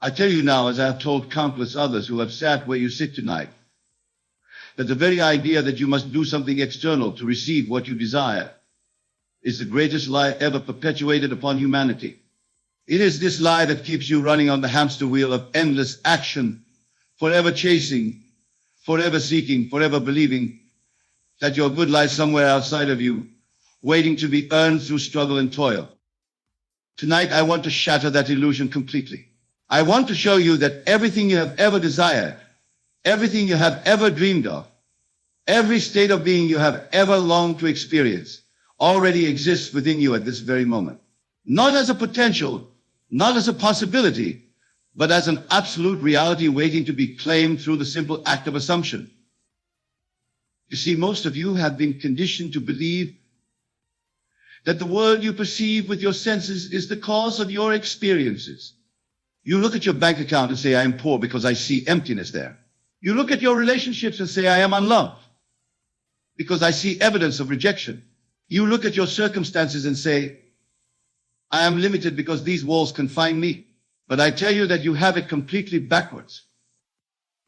I tell you now, as I have told countless others who have sat where you sit tonight, that the very idea that you must do something external to receive what you desire is the greatest lie ever perpetuated upon humanity. It is this lie that keeps you running on the hamster wheel of endless action, forever chasing, forever seeking, forever believing that your good lies somewhere outside of you, waiting to be earned through struggle and toil. Tonight, I want to shatter that illusion completely. I want to show you that everything you have ever desired, everything you have ever dreamed of, every state of being you have ever longed to experience already exists within you at this very moment. Not as a potential, not as a possibility, but as an absolute reality waiting to be claimed through the simple act of assumption. You see, most of you have been conditioned to believe that the world you perceive with your senses is the cause of your experiences. You look at your bank account and say, I am poor because I see emptiness there. You look at your relationships and say, I am unloved because I see evidence of rejection. You look at your circumstances and say, I am limited because these walls confine me. But I tell you that you have it completely backwards.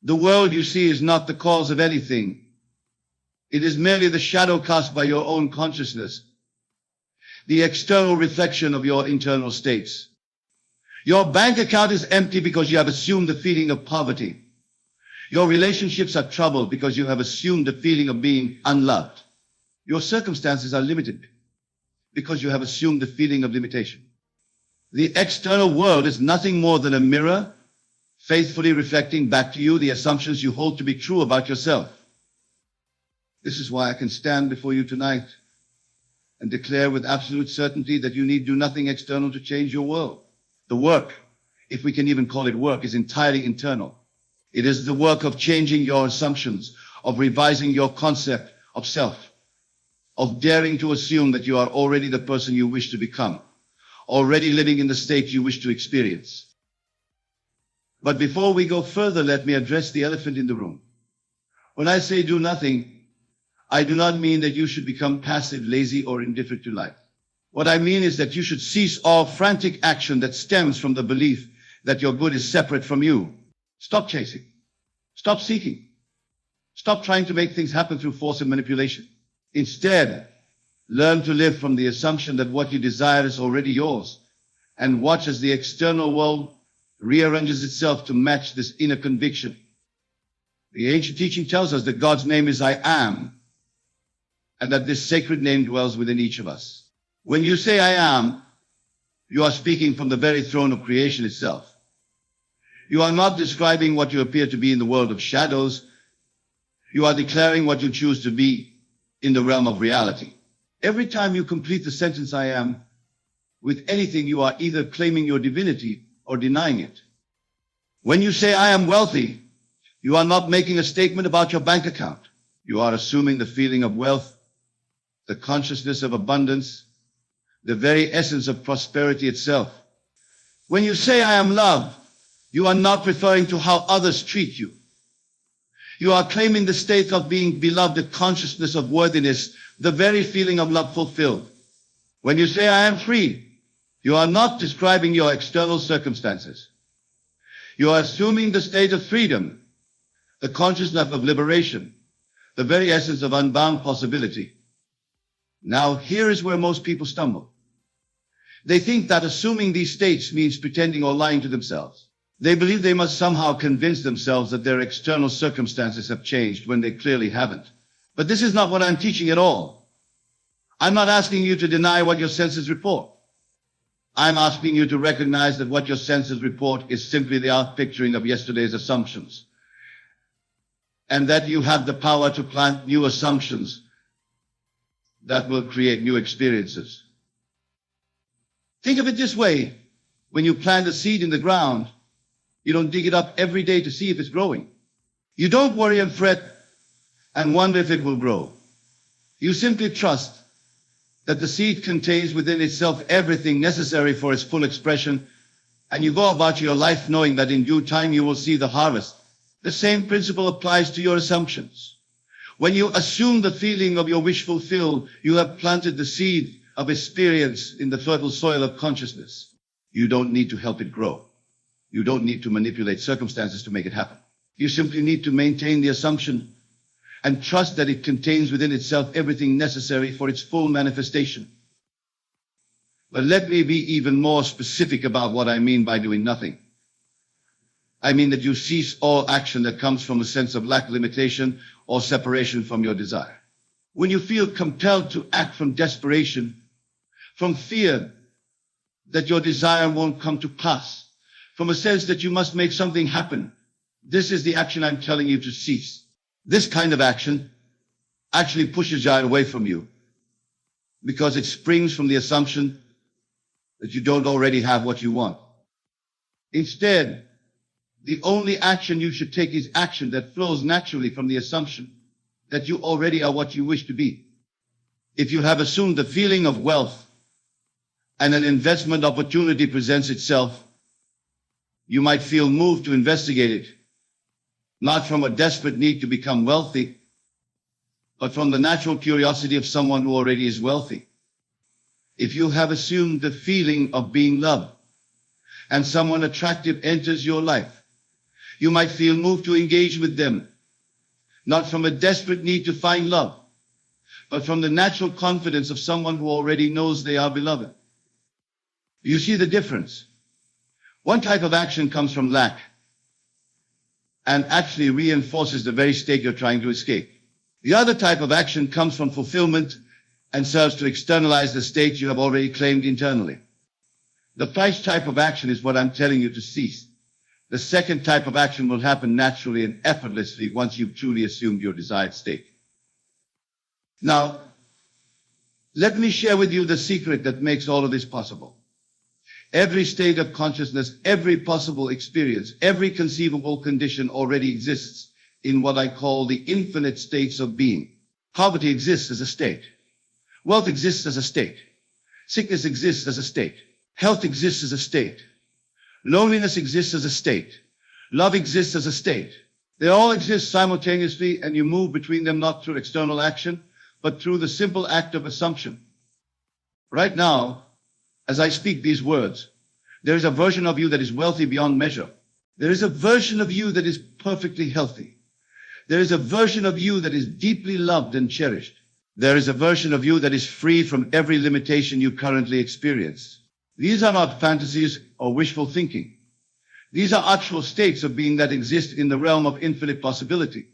The world you see is not the cause of anything. It is merely the shadow cast by your own consciousness, the external reflection of your internal states. Your bank account is empty because you have assumed the feeling of poverty. Your relationships are troubled because you have assumed the feeling of being unloved. Your circumstances are limited because you have assumed the feeling of limitation. The external world is nothing more than a mirror, faithfully reflecting back to you the assumptions you hold to be true about yourself. This is why I can stand before you tonight and declare with absolute certainty that you need do nothing external to change your world. The work, if we can even call it work, is entirely internal. It is the work of changing your assumptions, of revising your concept of self, of daring to assume that you are already the person you wish to become, already living in the state you wish to experience. But before we go further, let me address the elephant in the room. When I say do nothing, I do not mean that you should become passive, lazy, or indifferent to life. What I mean is that you should cease all frantic action that stems from the belief that your good is separate from you. Stop chasing. Stop seeking. Stop trying to make things happen through force and manipulation. Instead, learn to live from the assumption that what you desire is already yours, and watch as the external world rearranges itself to match this inner conviction. The ancient teaching tells us that God's name is I am, and that this sacred name dwells within each of us. When you say I am, you are speaking from the very throne of creation itself. You are not describing what you appear to be in the world of shadows. You are declaring what you choose to be in the realm of reality. Every time you complete the sentence I am with anything, you are either claiming your divinity or denying it. When you say I am wealthy, you are not making a statement about your bank account. You are assuming the feeling of wealth, the consciousness of abundance, the very essence of prosperity itself. When you say I am loved, you are not referring to how others treat you. You are claiming the state of being beloved, the consciousness of worthiness, the very feeling of love fulfilled. When you say I am free, you are not describing your external circumstances. You are assuming the state of freedom, the consciousness of liberation, the very essence of unbound possibility. Now, here is where most people stumble. They think that assuming these states means pretending or lying to themselves. They believe they must somehow convince themselves that their external circumstances have changed when they clearly haven't. But this is not what I'm teaching at all. I'm not asking you to deny what your senses report. I'm asking you to recognize that what your senses report is simply the outpicturing of yesterday's assumptions, and that you have the power to plant new assumptions that will create new experiences. Think of it this way. When you plant a seed in the ground, you don't dig it up every day to see if it's growing. You don't worry and fret and wonder if it will grow. You simply trust that the seed contains within itself everything necessary for its full expression, and you go about your life knowing that in due time you will see the harvest. The same principle applies to your assumptions. When you assume the feeling of your wish fulfilled, you have planted the seed of experience in the fertile soil of consciousness. You don't need to help it grow. You don't need to manipulate circumstances to make it happen. You simply need to maintain the assumption and trust that it contains within itself everything necessary for its full manifestation. But let me be even more specific about what I mean by doing nothing. I mean that you cease all action that comes from a sense of lack, limitation, or separation from your desire. When you feel compelled to act from desperation, from fear that your desire won't come to pass, from a sense that you must make something happen, this is the action I'm telling you to cease. This kind of action actually pushes desire away from you because it springs from the assumption that you don't already have what you want. Instead, the only action you should take is action that flows naturally from the assumption that you already are what you wish to be. If you have assumed the feeling of wealth and an investment opportunity presents itself, you might feel moved to investigate it, not from a desperate need to become wealthy, but from the natural curiosity of someone who already is wealthy. If you have assumed the feeling of being loved and someone attractive enters your life, you might feel moved to engage with them, not from a desperate need to find love, but from the natural confidence of someone who already knows they are beloved. You see the difference? One type of action comes from lack and actually reinforces the very state you're trying to escape. The other type of action comes from fulfillment and serves to externalize the state you have already claimed internally. The first type of action is what I'm telling you to cease. The second type of action will happen naturally and effortlessly once you've truly assumed your desired state. Now, let me share with you the secret that makes all of this possible. Every state of consciousness, every possible experience, every conceivable condition already exists in what I call the infinite states of being. Poverty exists as a state. Wealth exists as a state. Sickness exists as a state. Health exists as a state. Loneliness exists as a state. Love exists as a state. They all exist simultaneously, and you move between them not through external action, but through the simple act of assumption. Right now, as I speak these words, there is a version of you that is wealthy beyond measure. There is a version of you that is perfectly healthy. There is a version of you that is deeply loved and cherished. There is a version of you that is free from every limitation you currently experience. These are not fantasies or wishful thinking. These are actual states of being that exist in the realm of infinite possibility.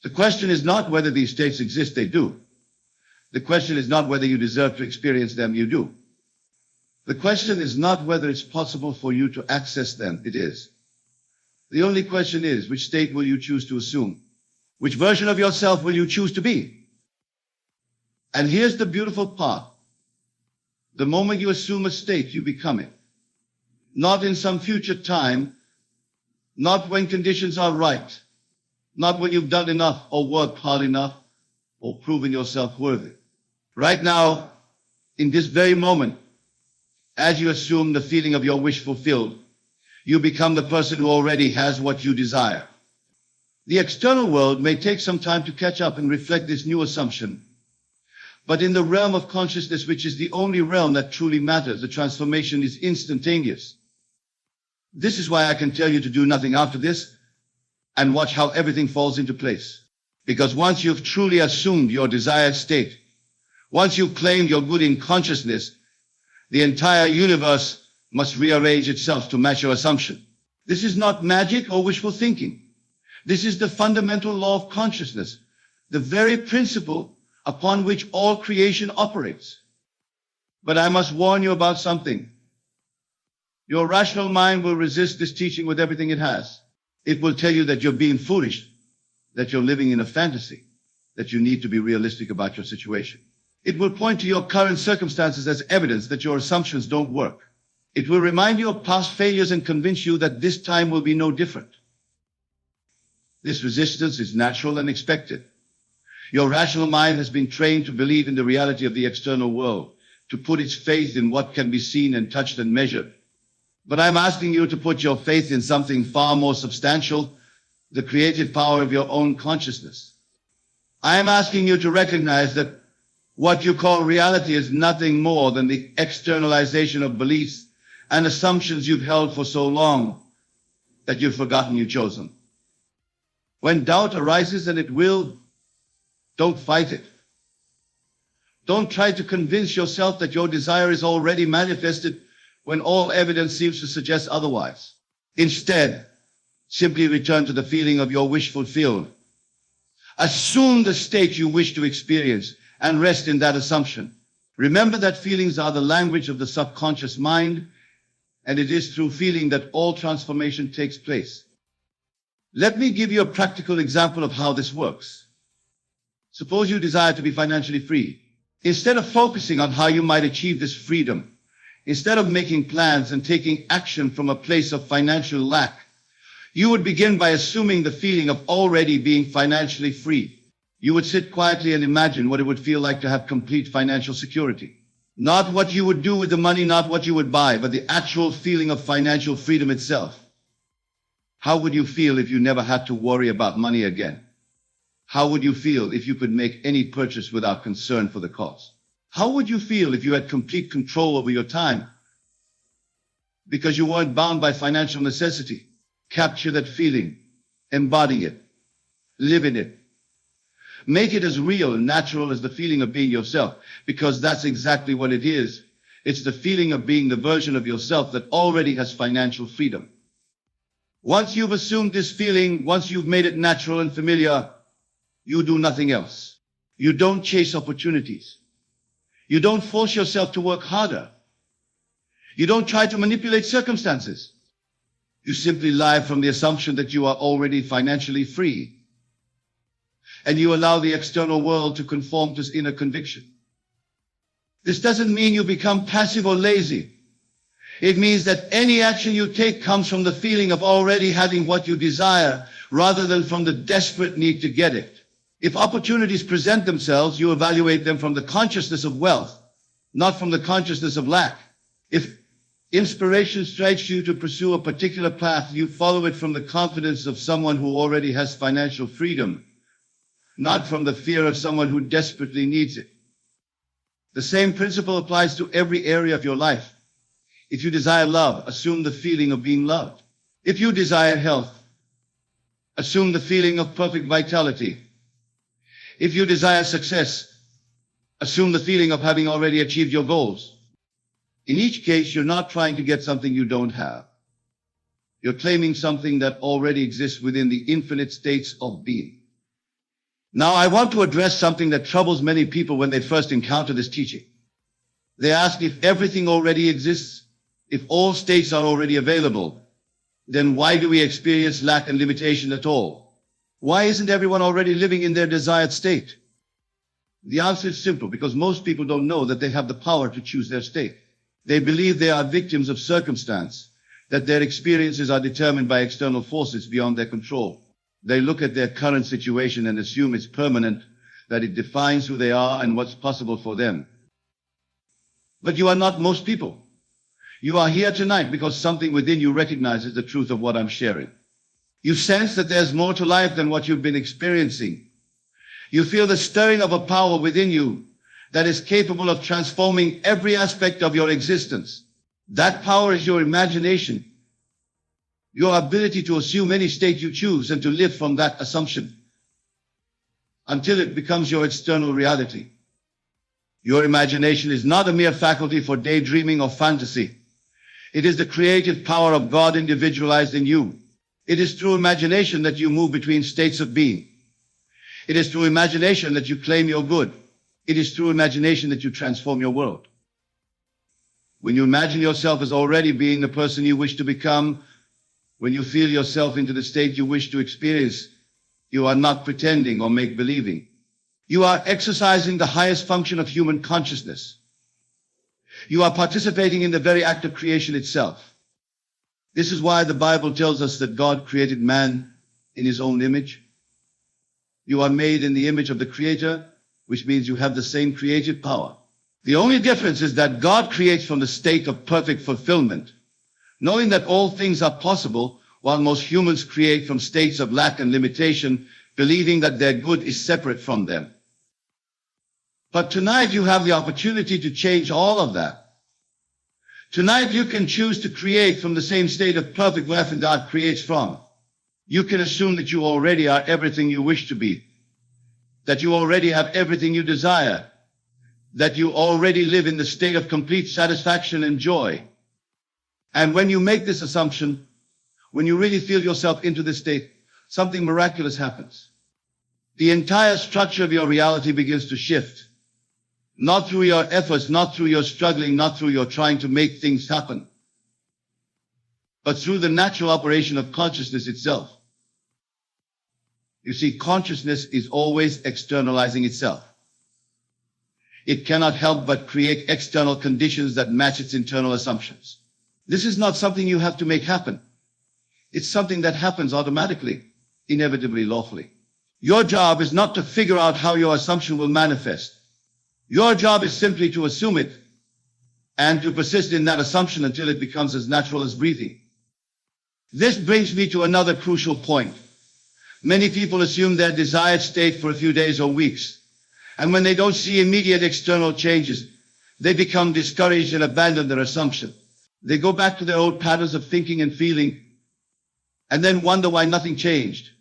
The question is not whether these states exist, they do. The question is not whether you deserve to experience them, you do. The question is not whether it's possible for you to access them, it is. The only question is, which state will you choose to assume? Which version of yourself will you choose to be? And here's the beautiful part. The moment you assume a state, you become it. Not in some future time, not when conditions are right, not when you've done enough or worked hard enough or proven yourself worthy. Right now, in this very moment, as you assume the feeling of your wish fulfilled, you become the person who already has what you desire. The external world may take some time to catch up and reflect this new assumption. But in the realm of consciousness, which is the only realm that truly matters, the transformation is instantaneous. This is why I can tell you to do nothing after this and watch how everything falls into place. Because once you've truly assumed your desired state, once you've claimed your good in consciousness, the entire universe must rearrange itself to match your assumption. This is not magic or wishful thinking. This is the fundamental law of consciousness, the very principle upon which all creation operates. But I must warn you about something. Your rational mind will resist this teaching with everything it has. It will tell you that you're being foolish, that you're living in a fantasy, that you need to be realistic about your situation. It will point to your current circumstances as evidence that your assumptions don't work. It will remind you of past failures and convince you that this time will be no different. This resistance is natural and expected. Your rational mind has been trained to believe in the reality of the external world, to put its faith in what can be seen and touched and measured. But I'm asking you to put your faith in something far more substantial, the creative power of your own consciousness. I am asking you to recognize that what you call reality is nothing more than the externalization of beliefs and assumptions you've held for so long that you've forgotten you chose them. When doubt arises, and it will, don't fight it. Don't try to convince yourself that your desire is already manifested when all evidence seems to suggest otherwise. Instead, simply return to the feeling of your wish fulfilled. Assume the state you wish to experience and rest in that assumption. Remember that feelings are the language of the subconscious mind, and it is through feeling that all transformation takes place. Let me give you a practical example of how this works. Suppose you desire to be financially free. Instead of focusing on how you might achieve this freedom, instead of making plans and taking action from a place of financial lack, you would begin by assuming the feeling of already being financially free. You would sit quietly and imagine what it would feel like to have complete financial security. Not what you would do with the money, not what you would buy, but the actual feeling of financial freedom itself. How would you feel if you never had to worry about money again? How would you feel if you could make any purchase without concern for the cost? How would you feel if you had complete control over your time because you weren't bound by financial necessity? Capture that feeling, embody it, live in it. Make it as real and natural as the feeling of being yourself, because that's exactly what it is. It's the feeling of being the version of yourself that already has financial freedom. Once you've assumed this feeling, once you've made it natural and familiar, you do nothing else. You don't chase opportunities. You don't force yourself to work harder. You don't try to manipulate circumstances. You simply live from the assumption that you are already financially free. And you allow the external world to conform to this inner conviction. This doesn't mean you become passive or lazy. It means that any action you take comes from the feeling of already having what you desire, rather than from the desperate need to get it. If opportunities present themselves, you evaluate them from the consciousness of wealth, not from the consciousness of lack. If inspiration strikes you to pursue a particular path, you follow it from the confidence of someone who already has financial freedom, not from the fear of someone who desperately needs it. The same principle applies to every area of your life. If you desire love, assume the feeling of being loved. If you desire health, assume the feeling of perfect vitality. If you desire success, assume the feeling of having already achieved your goals. In each case, you're not trying to get something you don't have. You're claiming something that already exists within the infinite states of being. Now, I want to address something that troubles many people when they first encounter this teaching. They ask, if everything already exists, if all states are already available, then why do we experience lack and limitation at all? Why isn't everyone already living in their desired state? The answer is simple, because most people don't know that they have the power to choose their state. They believe they are victims of circumstance, that their experiences are determined by external forces beyond their control. They look at their current situation and assume it's permanent, that it defines who they are and what's possible for them. But you are not most people. You are here tonight because something within you recognizes the truth of what I'm sharing. You sense that there's more to life than what you've been experiencing. You feel the stirring of a power within you that is capable of transforming every aspect of your existence. That power is your imagination, your ability to assume any state you choose and to live from that assumption until it becomes your external reality. Your imagination is not a mere faculty for daydreaming or fantasy. It is the creative power of God individualized in you. It is through imagination that you move between states of being. It is through imagination that you claim your good. It is through imagination that you transform your world. When you imagine yourself as already being the person you wish to become, when you feel yourself into the state you wish to experience, you are not pretending or make-believing. You are exercising the highest function of human consciousness. You are participating in the very act of creation itself. This is why the Bible tells us that God created man in his own image. You are made in the image of the Creator, which means you have the same creative power. The only difference is that God creates from the state of perfect fulfillment, knowing that all things are possible, while most humans create from states of lack and limitation, believing that their good is separate from them. But tonight you have the opportunity to change all of that, Tonight you can choose to create from the same state of perfect life and God creates from. You can assume that you already are everything you wish to be, that you already have everything you desire, that you already live in the state of complete satisfaction and joy. And when you make this assumption, when you really feel yourself into this state, something miraculous happens. The entire structure of your reality begins to shift. Not through your efforts, not through your struggling, not through your trying to make things happen, but through the natural operation of consciousness itself. You see, consciousness is always externalizing itself. It cannot help but create external conditions that match its internal assumptions. This is not something you have to make happen. It's something that happens automatically, inevitably, lawfully. Your job is not to figure out how your assumption will manifest. Your job is simply to assume it and to persist in that assumption until it becomes as natural as breathing. This brings me to another crucial point. Many people assume their desired state for a few days or weeks, and when they don't see immediate external changes, they become discouraged and abandon their assumption. They go back to their old patterns of thinking and feeling, and then wonder why nothing changed.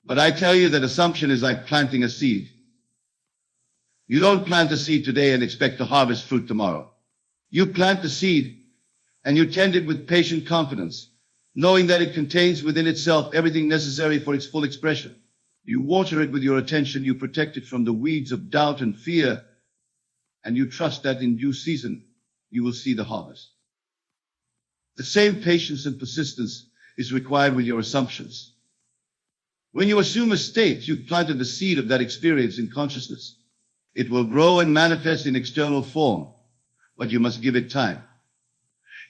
But I tell you that assumption is like planting a seed. You don't plant a seed today and expect to harvest fruit tomorrow. You plant the seed and you tend it with patient confidence, knowing that it contains within itself everything necessary for its full expression. You water it with your attention, you protect it from the weeds of doubt and fear, and you trust that in due season you will see the harvest. The same patience and persistence is required with your assumptions. When you assume a state, you've planted the seed of that experience in consciousness. It will grow and manifest in external form, but you must give it time.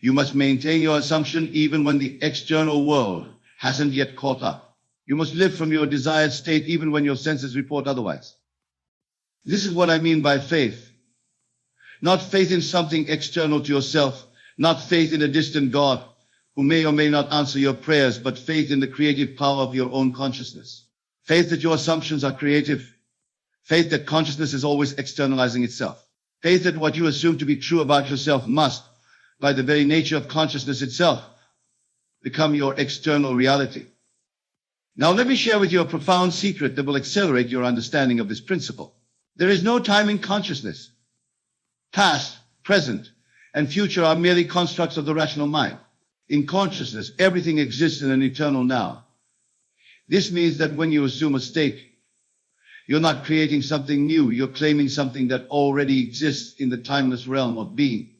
You must maintain your assumption even when the external world hasn't yet caught up. You must live from your desired state even when your senses report otherwise. This is what I mean by faith. Not faith in something external to yourself, not faith in a distant God who may or may not answer your prayers, but faith in the creative power of your own consciousness. Faith that your assumptions are creative. Faith that consciousness is always externalizing itself. Faith that what you assume to be true about yourself must, by the very nature of consciousness itself, become your external reality. Now let me share with you a profound secret that will accelerate your understanding of this principle. There is no time in consciousness. Past, present, and future are merely constructs of the rational mind. In consciousness, everything exists in an eternal now. This means that when you assume a state, you're not creating something new, you're claiming something that already exists in the timeless realm of being.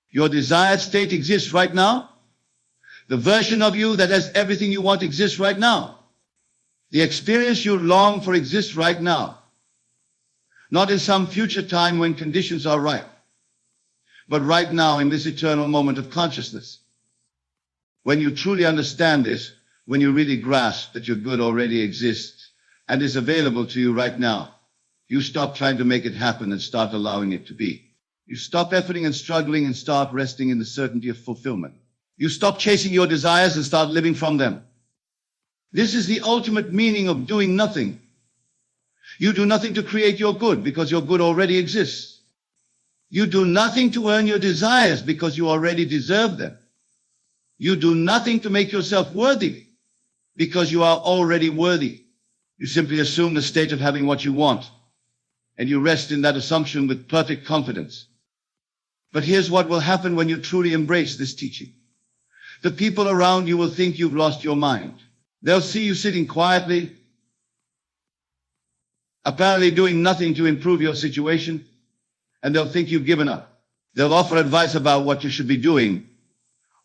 Your desired state exists right now. The version of you that has everything you want exists right now. The experience you long for exists right now. Not in some future time when conditions are right, but right now in this eternal moment of consciousness. When you truly understand this, when you really grasp that your good already exists, and is available to you right now, you stop trying to make it happen and start allowing it to be. You stop efforting and struggling and start resting in the certainty of fulfillment. You stop chasing your desires and start living from them. This is the ultimate meaning of doing nothing. You do nothing to create your good because your good already exists. You do nothing to earn your desires because you already deserve them. You do nothing to make yourself worthy because you are already worthy. You simply assume the state of having what you want, and you rest in that assumption with perfect confidence. But here's what will happen when you truly embrace this teaching. The people around you will think you've lost your mind. They'll see you sitting quietly, apparently doing nothing to improve your situation, and they'll think you've given up. They'll offer advice about what you should be doing,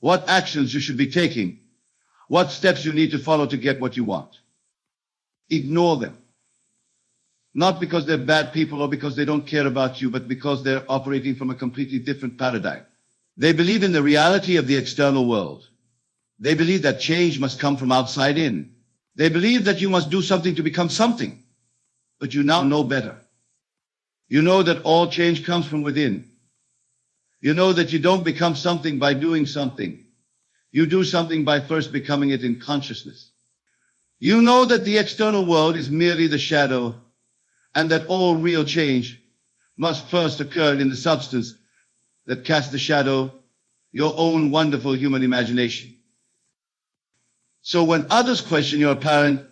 what actions you should be taking, what steps you need to follow to get what you want. Ignore them. Not because they're bad people or because they don't care about you, but because they're operating from a completely different paradigm. They believe in the reality of the external world. They believe that change must come from outside in. They believe that you must do something to become something. But you now know better. You know that all change comes from within. You know that you don't become something by doing something. You do something by first becoming it in consciousness. You know that the external world is merely the shadow, and that all real change must first occur in the substance that cast the shadow, your own wonderful human imagination. So when others question your apparent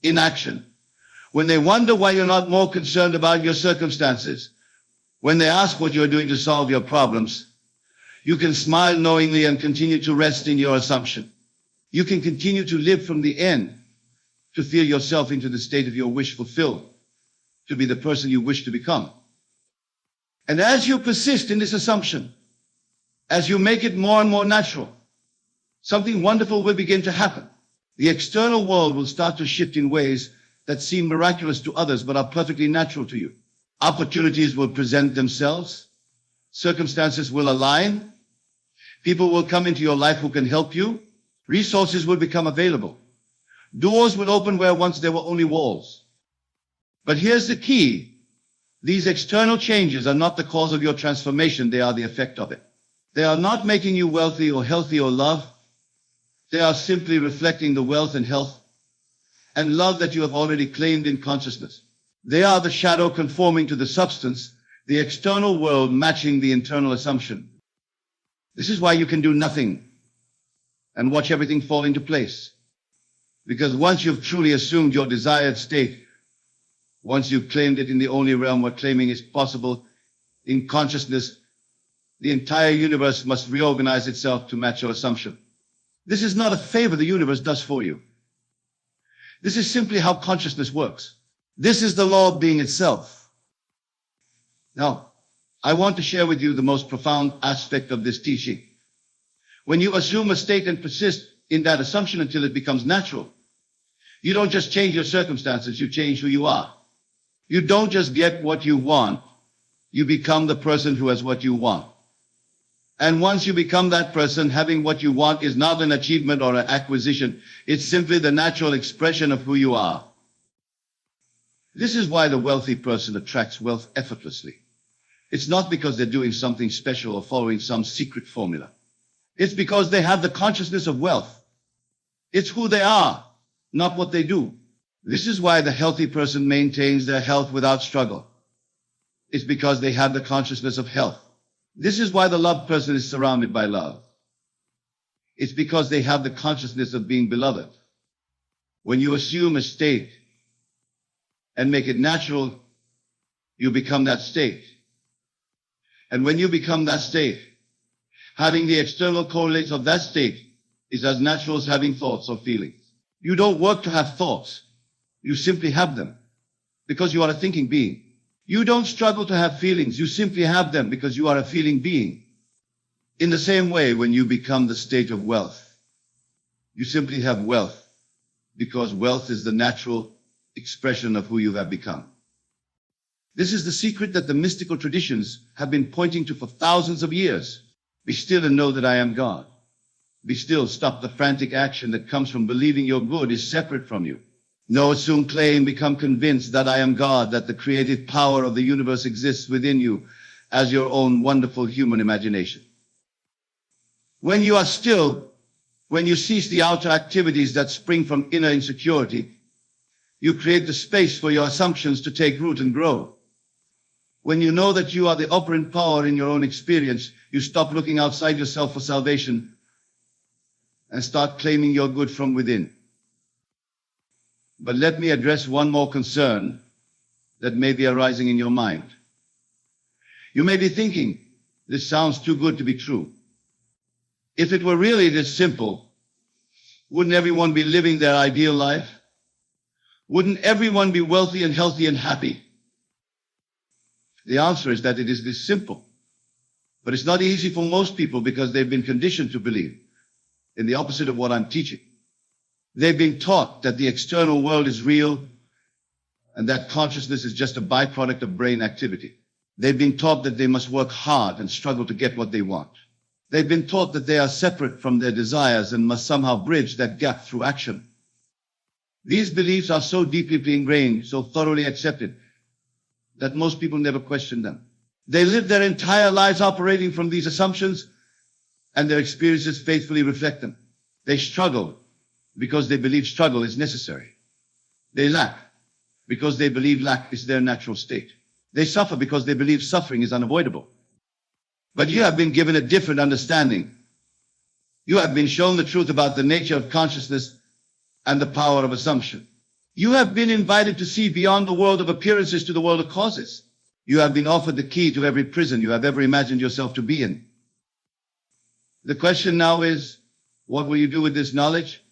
inaction, when they wonder why you're not more concerned about your circumstances, when they ask what you're doing to solve your problems, you can smile knowingly and continue to rest in your assumption. You can continue to live from the end, to feel yourself into the state of your wish fulfilled, to be the person you wish to become. And as you persist in this assumption, as you make it more and more natural, something wonderful will begin to happen. The external world will start to shift in ways that seem miraculous to others but are perfectly natural to you. Opportunities will present themselves. Circumstances will align. People will come into your life who can help you. Resources will become available. Doors will open where once there were only walls. But here's the key. These external changes are not the cause of your transformation. They are the effect of it. They are not making you wealthy or healthy or love. They are simply reflecting the wealth and health and love that you have already claimed in consciousness. They are the shadow conforming to the substance, the external world matching the internal assumption. This is why you can do nothing and watch everything fall into place. Because once you've truly assumed your desired state, once you've claimed it in the only realm where claiming is possible, in consciousness, the entire universe must reorganize itself to match your assumption. This is not a favor the universe does for you. This is simply how consciousness works. This is the law of being itself. Now, I want to share with you the most profound aspect of this teaching. When you assume a state and persist in that assumption until it becomes natural, you don't just change your circumstances, you change who you are. You don't just get what you want, you become the person who has what you want. And once you become that person, having what you want is not an achievement or an acquisition. It's simply the natural expression of who you are. This is why the wealthy person attracts wealth effortlessly. It's not because they're doing something special or following some secret formula. It's because they have the consciousness of wealth. It's who they are, not what they do. This is why the healthy person maintains their health without struggle. It's because they have the consciousness of health. This is why the loved person is surrounded by love. It's because they have the consciousness of being beloved. When you assume a state and make it natural, you become that state. And when you become that state, having the external correlates of that state is as natural as having thoughts or feelings. You don't work to have thoughts. You simply have them because you are a thinking being. You don't struggle to have feelings. You simply have them because you are a feeling being. In the same way, when you become the state of wealth, you simply have wealth because wealth is the natural expression of who you have become. This is the secret that the mystical traditions have been pointing to for thousands of years. Be still and know that I am God. Be still, stop the frantic action that comes from believing your good is separate from you. No, assume, claim, become convinced that I am God, that the creative power of the universe exists within you as your own wonderful human imagination. When you are still, when you cease the outer activities that spring from inner insecurity, you create the space for your assumptions to take root and grow. When you know that you are the operant power in your own experience, you stop looking outside yourself for salvation and start claiming your good from within. But let me address one more concern that may be arising in your mind. You may be thinking, this sounds too good to be true. If it were really this simple, wouldn't everyone be living their ideal life? Wouldn't everyone be wealthy and healthy and happy? The answer is that it is this simple. But it's not easy for most people because they've been conditioned to believe in the opposite of what I'm teaching. They've been taught that the external world is real and that consciousness is just a byproduct of brain activity. They've been taught that they must work hard and struggle to get what they want. They've been taught that they are separate from their desires and must somehow bridge that gap through action. These beliefs are so deeply ingrained, so thoroughly accepted, that most people never question them. They live their entire lives operating from these assumptions, and their experiences faithfully reflect them. They struggle because they believe struggle is necessary. They lack because they believe lack is their natural state. They suffer because they believe suffering is unavoidable. But you have been given a different understanding. You have been shown the truth about the nature of consciousness and the power of assumption. You have been invited to see beyond the world of appearances to the world of causes. You have been offered the key to every prison you have ever imagined yourself to be in. The question now is, what will you do with this knowledge?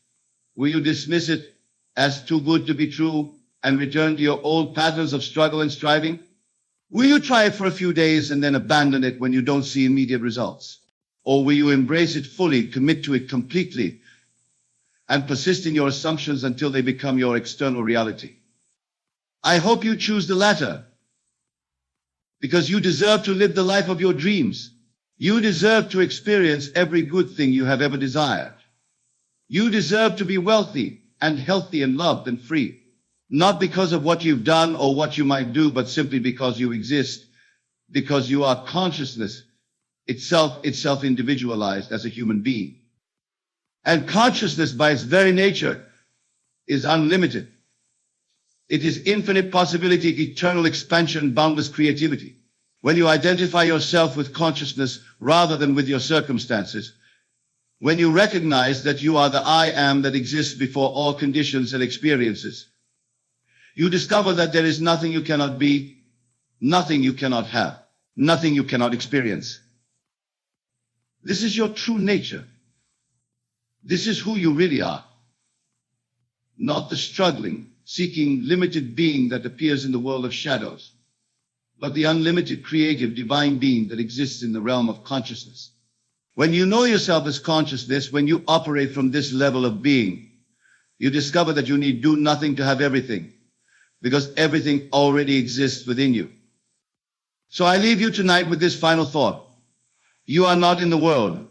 Will you dismiss it as too good to be true and return to your old patterns of struggle and striving? Will you try it for a few days and then abandon it when you don't see immediate results? Or will you embrace it fully, commit to it completely, and persist in your assumptions until they become your external reality? I hope you choose the latter, because you deserve to live the life of your dreams. You deserve to experience every good thing you have ever desired. You deserve to be wealthy and healthy and loved and free, not because of what you've done or what you might do, but simply because you exist, because you are consciousness itself individualized as a human being. And consciousness by its very nature is unlimited. It is infinite possibility, eternal expansion, boundless creativity. When you identify yourself with consciousness rather than with your circumstances, when you recognize that you are the I am that exists before all conditions and experiences, you discover that there is nothing you cannot be, nothing you cannot have, nothing you cannot experience. This is your true nature. This is who you really are. Not the struggling, seeking, limited being that appears in the world of shadows, but the unlimited, creative, divine being that exists in the realm of consciousness. When you know yourself as consciousness, when you operate from this level of being, you discover that you need do nothing to have everything, because everything already exists within you. So I leave you tonight with this final thought. You are not in the world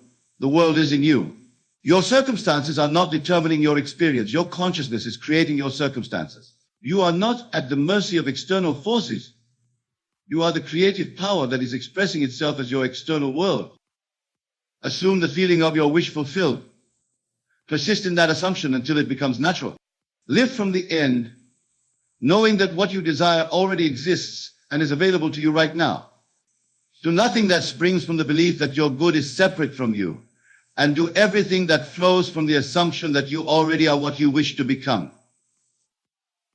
is in you. Your circumstances are not determining your experience. Your consciousness is creating your circumstances. You are not at the mercy of external forces. You are the creative power that is expressing itself as your external world. Assume the feeling of your wish fulfilled. Persist in that assumption until it becomes natural. Live from the end, knowing that what you desire already exists and is available to you right now. Do nothing that springs from the belief that your good is separate from you, and do everything that flows from the assumption that you already are what you wish to become.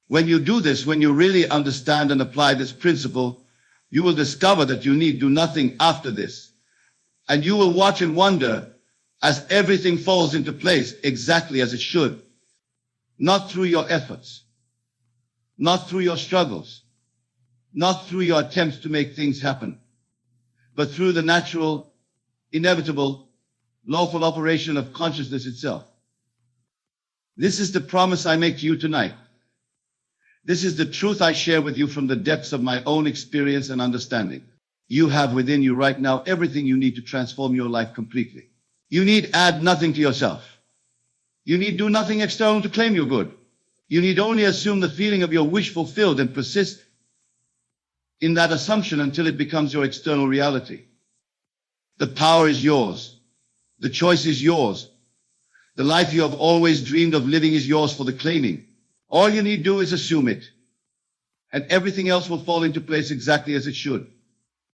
When you do this, when you really understand and apply this principle, you will discover that you need do nothing after this. And you will watch and wonder as everything falls into place exactly as it should. Not through your efforts, not through your struggles, not through your attempts to make things happen, but through the natural, inevitable, lawful operation of consciousness itself. This is the promise I make to you tonight. This is the truth I share with you from the depths of my own experience and understanding. You have within you right now everything you need to transform your life completely. You need add nothing to yourself. You need do nothing external to claim your good. You need only assume the feeling of your wish fulfilled and persist in that assumption until it becomes your external reality. The power is yours. The choice is yours. The life you have always dreamed of living is yours for the claiming. All you need do is assume it, and everything else will fall into place exactly as it should.